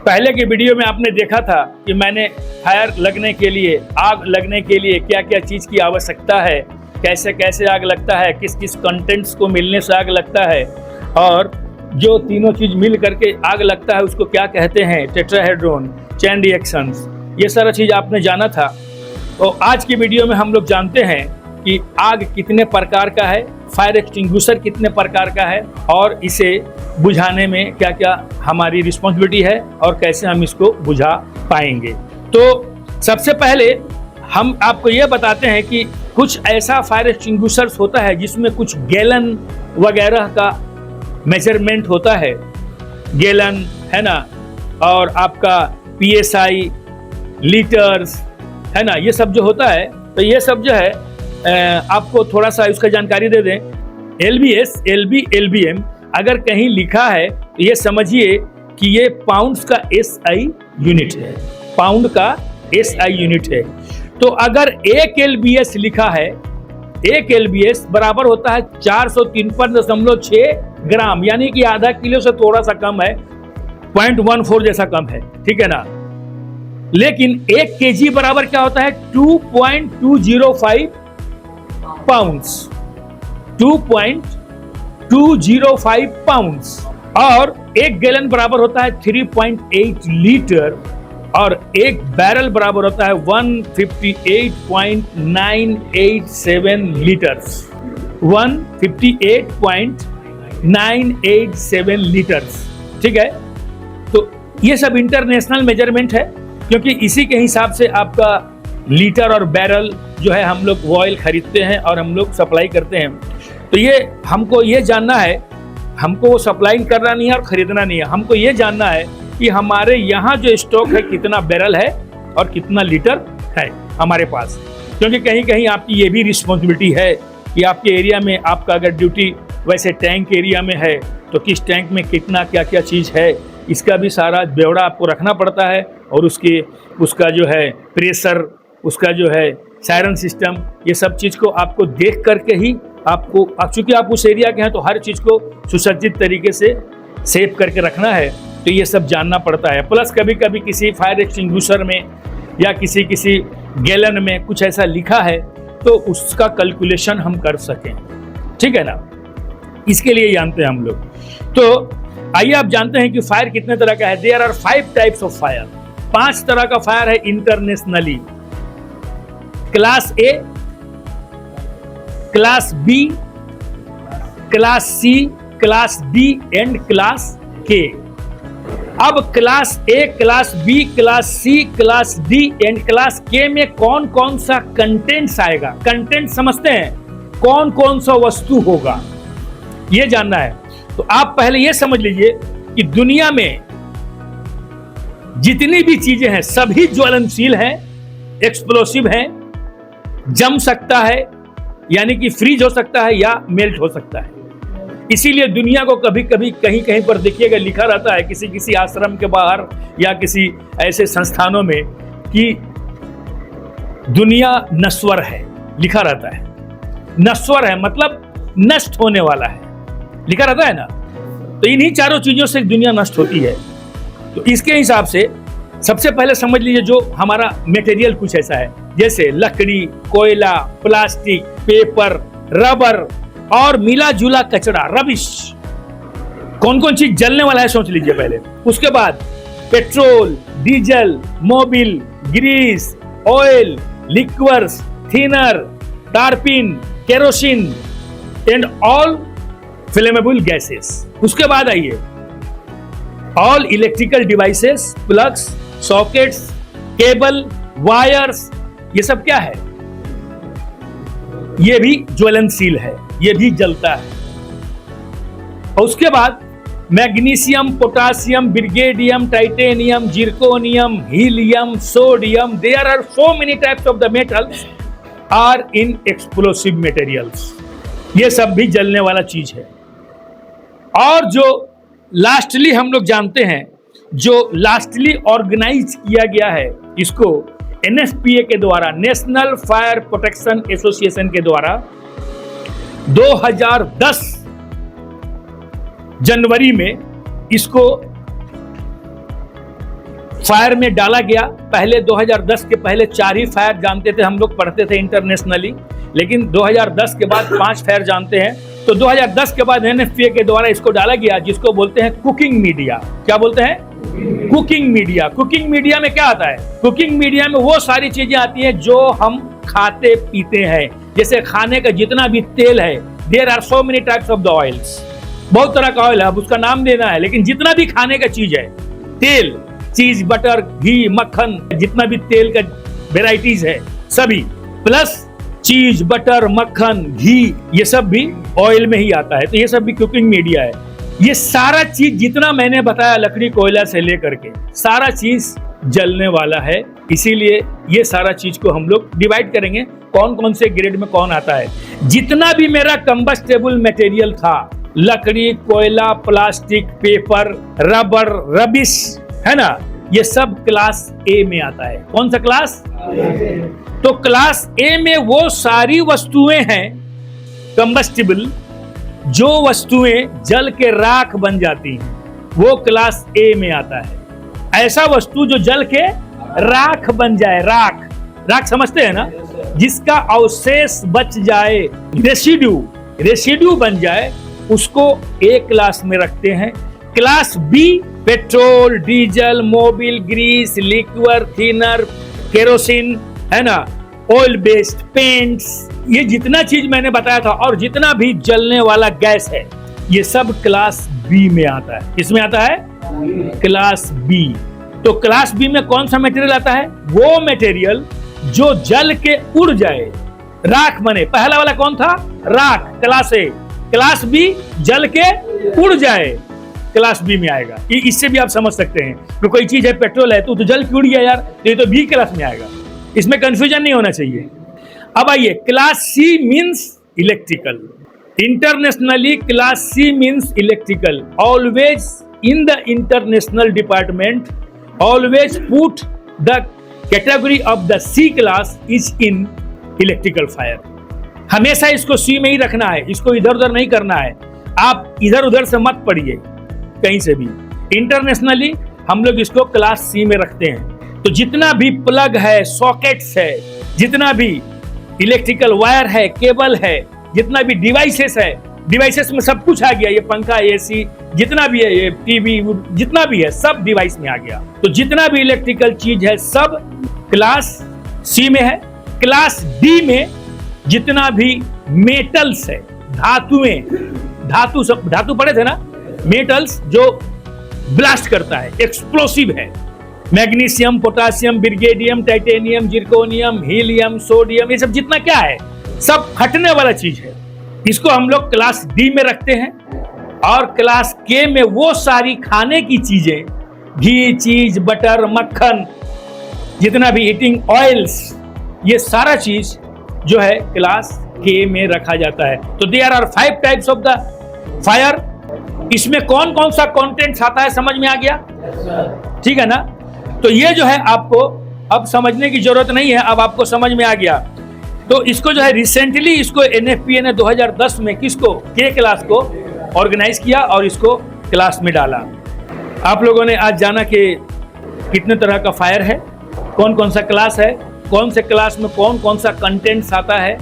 पहले के वीडियो में आपने देखा था कि मैंने फायर लगने के लिए, आग लगने के लिए क्या क्या चीज़ की आवश्यकता है, कैसे कैसे आग लगता है, किस किस कंटेंट्स को मिलने से आग लगता है, और जो तीनों चीज़ मिल करके आग लगता है उसको क्या कहते हैं, टेट्राहेड्रॉन, चेन रिएक्शंस, ये सारा चीज़ आपने जाना था। तो आज की वीडियो में हम लोग जानते हैं कि आग कितने प्रकार का है, फायर एक्सटिंग्विशर कितने प्रकार का है, और इसे बुझाने में क्या क्या हमारी रिस्पॉन्सिबिलिटी है और कैसे हम इसको बुझा पाएंगे। तो सबसे पहले हम आपको ये बताते हैं कि कुछ ऐसा फायर एक्सटिंग्विशर्स होता है जिसमें कुछ गैलन वगैरह का मेजरमेंट होता है, गैलन है ना, और आपका PSI, लीटर्स है ना, ये सब जो होता है। तो ये सब जो है आपको थोड़ा सा इसका जानकारी दे दें। LBS, LB, LBM अगर कहीं लिखा है तो ये समझिए कि ये पाउंड्स का SI यूनिट है, पाउंड का SI यूनिट है। तो अगर 1 LBS लिखा है, 1 LBS बराबर होता है 453.6 ग्राम, यानी कि आधा किलो से थोड़ा सा कम है, 0.14 जैसा कम है, ठीक है ना। लेकिन 1 kg बराबर क्या होता है, 2.205 पाउंड्स, 2.205 पाउंड्स, और 1 गैलन बराबर होता है 3.8 लीटर, और 1 बैरल बराबर होता है 158.987 लीटर्स, 158.987 लीटर्स, ठीक है। तो ये सब इंटरनेशनल मेजरमेंट है, क्योंकि इसी के हिसाब से आपका लीटर और बैरल जो है हम लोग ऑयल खरीदते हैं और हम लोग सप्लाई करते हैं। तो ये हमको ये जानना है, हमको वो सप्लाई करना नहीं है और खरीदना नहीं है, हमको ये जानना है कि हमारे यहाँ जो स्टॉक है कितना बैरल है और कितना लीटर है हमारे पास। क्योंकि कहीं कहीं आपकी ये भी रिस्पॉन्सिबिलिटी है कि आपके एरिया में आपका अगर ड्यूटी वैसे टैंक एरिया में है तो किस टैंक में कितना क्या क्या चीज़ है, इसका भी सारा ब्यौरा आपको रखना पड़ता है। और उसका जो है प्रेशर, उसका जो है सायरन सिस्टम, ये सब चीज़ को आपको देख करके ही आपको, चूँकि आप उस एरिया के हैं तो हर चीज़ को सुसज्जित तरीके से सेव करके रखना है, तो ये सब जानना पड़ता है। प्लस कभी कभी किसी फायर एक्सटिंग्विशर में या किसी गैलन में कुछ ऐसा लिखा है तो उसका कैलकुलेशन हम कर सकें, ठीक है ना, इसके लिए जानते हैं हम लोग। तो आइए आप जानते हैं कि फायर कितने तरह का है। There are 5 types of fire, 5 तरह का फायर है internationally. Class A, class B, class C, class D and class K। अब class A, class B, class C, class D and class K में कौन कौन सा कंटेंट्स आएगा, कंटेंट समझते हैं, कौन कौन सा वस्तु होगा, ये जानना है। तो आप पहले ये समझ लीजिए कि दुनिया में जितनी भी चीजें हैं सभी ज्वलनशील हैं, एक्सप्लोसिव हैं, जम सकता है, यानी कि फ्रीज हो सकता है या मेल्ट हो सकता है। इसीलिए दुनिया को कभी कभी कहीं कहीं पर देखिएगा लिखा रहता है किसी किसी आश्रम के बाहर या किसी ऐसे संस्थानों में कि दुनिया नश्वर है, लिखा रहता है। नश्वर है मतलब नष्ट होने वाला है, लिखा रहता है ना। तो इन्हीं चारों चीजों से दुनिया नष्ट होती है। तो इसके हिसाब से सबसे पहले समझ लीजिए जो हमारा मटेरियल कुछ ऐसा है, जैसे लकड़ी, कोयला, प्लास्टिक, पेपर, रबर और मिला जुला कचरा, रबिश। कौन कौन चीज जलने वाला है सोच लीजिए पहले। उसके बाद petrol, diesel, mobil, grease, oil, liquors, thinner, टारपिन, kerosene and all flammable gases. उसके बाद आइए all electrical devices, plugs, sockets, cable, wires, ये सब क्या है, ये भी ज्वलनशील है, ये भी जलता है। और उसके बाद मैग्नीशियम, पोटासियम, ब्रिगेडियम, titanium, zirconium, helium, sodium, there are so many types of the metals are in explosive materials. ये सब भी जलने वाला चीज है। और जो लास्टली हम लोग जानते हैं, जो लास्टली ऑर्गेनाइज किया गया है, इसको NFPA के द्वारा, नेशनल फायर प्रोटेक्शन एसोसिएशन के द्वारा 2010 जनवरी में इसको फायर में डाला गया। पहले 2010 के पहले 4 ही फायर जानते थे, हम लोग पढ़ते थे इंटरनेशनली, लेकिन 2010 के बाद 5 फायर जानते हैं। तो 2010 के बाद NFPA के द्वारा इसको डाला गया, जिसको बोलते हैं कुकिंग मीडिया। क्या बोलते हैं? Cooking media. कुकिंग मीडिया में क्या आता है? कुकिंग मीडिया में वो सारी चीजें आती हैं जो हम खाते पीते हैं, जैसे खाने का जितना भी तेल है, there are so many types of the oils, बहुत तरह का ऑयल है, अब उसका नाम देना है, लेकिन जितना भी खाने का चीज है, तेल, चीज, बटर, घी, मक्खन, जितना भी तेल का वेराइटीज है सभी, प्लस चीज, बटर, मक्खन, घी, ये सब भी ऑयल में ही आता है। तो ये सब भी कुकिंग मीडिया है। ये सारा चीज जितना मैंने बताया, लकड़ी, कोयला से लेकर के सारा चीज जलने वाला है। इसीलिए ये सारा चीज को हम लोग डिवाइड करेंगे, कौन कौन से ग्रेड में कौन आता है। जितना भी मेरा कंबस्टेबल मटेरियल था, लकड़ी, कोयला, प्लास्टिक, पेपर, रबर, रबिश, है ना, ये सब क्लास ए में आता है। कौन सा क्लास? तो क्लास ए में वो सारी वस्तुएं हैं कंबस्टिबल, जो वस्तुएं जल के राख बन जाती हैं, वो क्लास ए में आता है। ऐसा वस्तु जो जल के राख बन जाए, राख, राख समझते हैं ना, जिसका अवशेष बच जाए, रेसिड्यू बन जाए, उसको ए क्लास में रखते हैं। Class B petrol, diesel, mobil, grease, liquor, thinner, kerosene, है ना, ऑयल बेस्ड पेंट्स, ये जितना चीज मैंने बताया था और जितना भी जलने वाला गैस है, ये सब क्लास बी में आता है। किसमें आता है? Class B. तो क्लास बी में कौन सा मटेरियल आता है? वो मटेरियल जो जल के उड़ जाए, राख बने। पहला वाला कौन था? राख, क्लास ए। क्लास बी जल के उड़ जाए, क्लास बी में आएगा। इससे भी आप समझ सकते हैं कि कोई चीज है, पेट्रोल है, तो जल के उड़ गया यार, तो ये तो बी क्लास में आएगा। इसमें कंफ्यूजन नहीं होना चाहिए। अब आइए, class C means electrical. Internationally class C means electrical. Always in the international department, always put the category of the C class is in electrical fire. हमेशा इसको सी में ही रखना है, इसको इधर उधर नहीं करना है। आप इधर उधर से मत पढ़िए कहीं से भी। इंटरनेशनली हम लोग इसको क्लास सी में रखते हैं। तो जितना भी प्लग है, सॉकेट्स है, जितना भी इलेक्ट्रिकल वायर है, केबल है, जितना भी डिवाइसेस है, डिवाइसेस में सब कुछ आ गया। ये पंखा, एसी, जितना भी है, ये टीवी, जितना भी है, सब डिवाइस में आ गया। तो जितना भी इलेक्ट्रिकल चीज है, सब क्लास सी में है। क्लास डी में जितना भी मेटल्स है, धातुएं, धातु पढ़े थे ना, मेटल्स जो ब्लास्ट करता है, एक्सप्लोसिव है, मैग्नीशियम, पोटासियम, बिर्गेडियम, टाइटेनियम, जिर्कोनियम, हीलियम, सोडियम, ये सब जितना क्या है, सब फटने वाला चीज है। इसको हम लोग क्लास डी में रखते हैं। और क्लास के में वो सारी खाने की चीजें, घी, चीज, बटर, मक्खन, जितना भी ईटिंग ऑयल्स, ये सारा चीज जो है क्लास के में रखा जाता है। तो there are 5 types of the fire. इसमें कौन कौन सा कंटेंट्स आता है, समझ में आ गया? ठीक है ना? तो ये जो है आपको अब समझने की जरूरत नहीं है, अब आपको समझ में आ गया। तो इसको जो है रिसेंटली इसको NFPA ने 2010 में किसको, के क्लास को ऑर्गेनाइज किया और इसको क्लास में डाला। आप लोगों ने आज जाना कि कितने तरह का फायर है, कौन कौन सा क्लास है, कौन से क्लास में कौन कौन सा कंटेंट्स आता है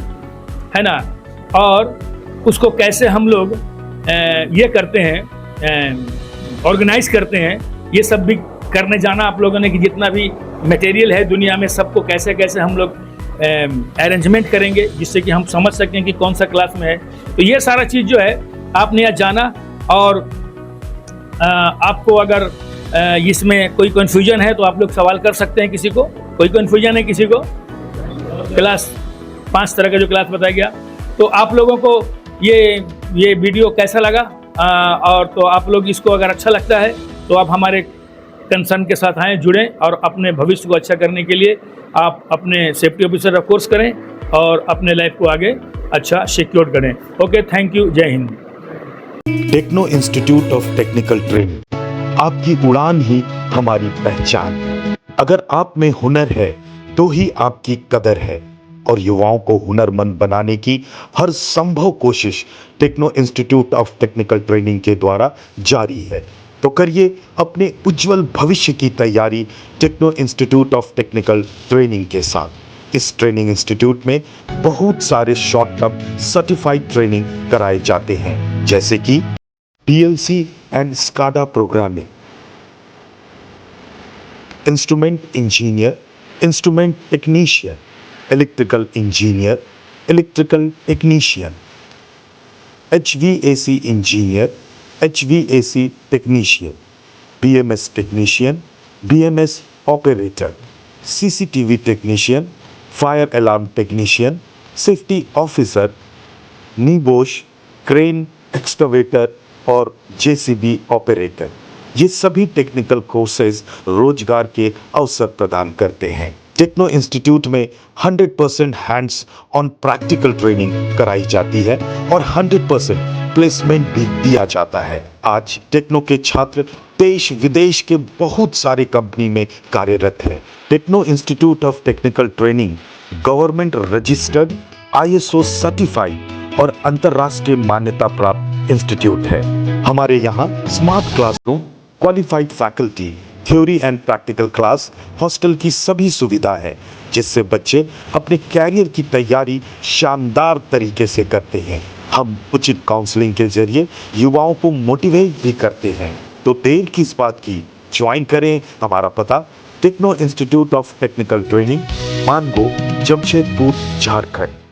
ना, और उसको कैसे हम लोग ये करते हैं, ऑर्गेनाइज करते हैं। ये सब भी करने जाना आप लोगों ने कि जितना भी मटेरियल है दुनिया में, सबको कैसे कैसे हम लोग अरेंजमेंट करेंगे, जिससे कि हम समझ सकें कि कौन सा क्लास में है। तो ये सारा चीज़ जो है आपने आज जाना। और आपको अगर इसमें कोई कन्फ्यूजन है तो आप लोग सवाल कर सकते हैं किसी को। कोई कन्फ्यूजन है किसी को? क्लास 5 तरह का जो क्लास बताया गया, तो आप लोगों को ये वीडियो कैसा लगा? और तो आप लोग इसको अगर अच्छा लगता है तो आप हमारे कंसर्न के साथ आएँ, जुड़ें और अपने भविष्य को अच्छा करने के लिए आप अपने सेफ्टी ऑफिसर का कोर्स करें और अपने लाइफ को आगे अच्छा सिक्योर करें। Okay, thank you, Jai Hind. Techno institute of technical training, आपकी उड़ान ही हमारी पहचान। अगर आप में हुनर है तो ही आपकी कदर है। और युवाओं को हुनरमंद बनाने की हर संभव कोशिश techno institute of technical training के द्वारा जारी है। तो करिए अपने उज्जवल भविष्य की तैयारी techno institute of technical training के साथ। इस ट्रेनिंग इंस्टीट्यूट में बहुत सारे शॉर्ट टर्म सर्टिफाइड ट्रेनिंग कराए जाते हैं, जैसे कि PLC and SCADA programming, instrument engineer, instrument technician, electrical engineer, electrical technician, HVAC engineer, HVAC technician, BMS technician, BMS operator, CCTV technician, fire alarm technician, safety officer, NEBOSH, crane excavator और JCB operator. ये सभी technical courses रोजगार के अवसर प्रदान करते हैं। Techno institute में 100% हैंड्स ऑन प्रैक्टिकल ट्रेनिंग कराई जाती है और 100% प्लेसमेंट भी दिया जाता है। आज टेक्नो के छात्र देश विदेश के बहुत सारे कंपनी में कार्यरत है। Techno institute of technical training government registered, ISO certified और अंतर्राष्ट्रीय मान्यता प्राप्त इंस्टीट्यूट है। हमारे यहाँ smart classroom, qualified faculty, theory and practical class, hostel की सभी सुविधा है, जिससे बच्चे अपने कैरियर की तैयारी शानदार तरीके से करते हैं। हम उचित काउंसलिंग के जरिए युवाओं को मोटिवेट भी करते हैं। तो देर किस बात की, ज्वाइन करें। हमारा पता techno institute of technical training, Mango, Jamshedpur, Jharkhand.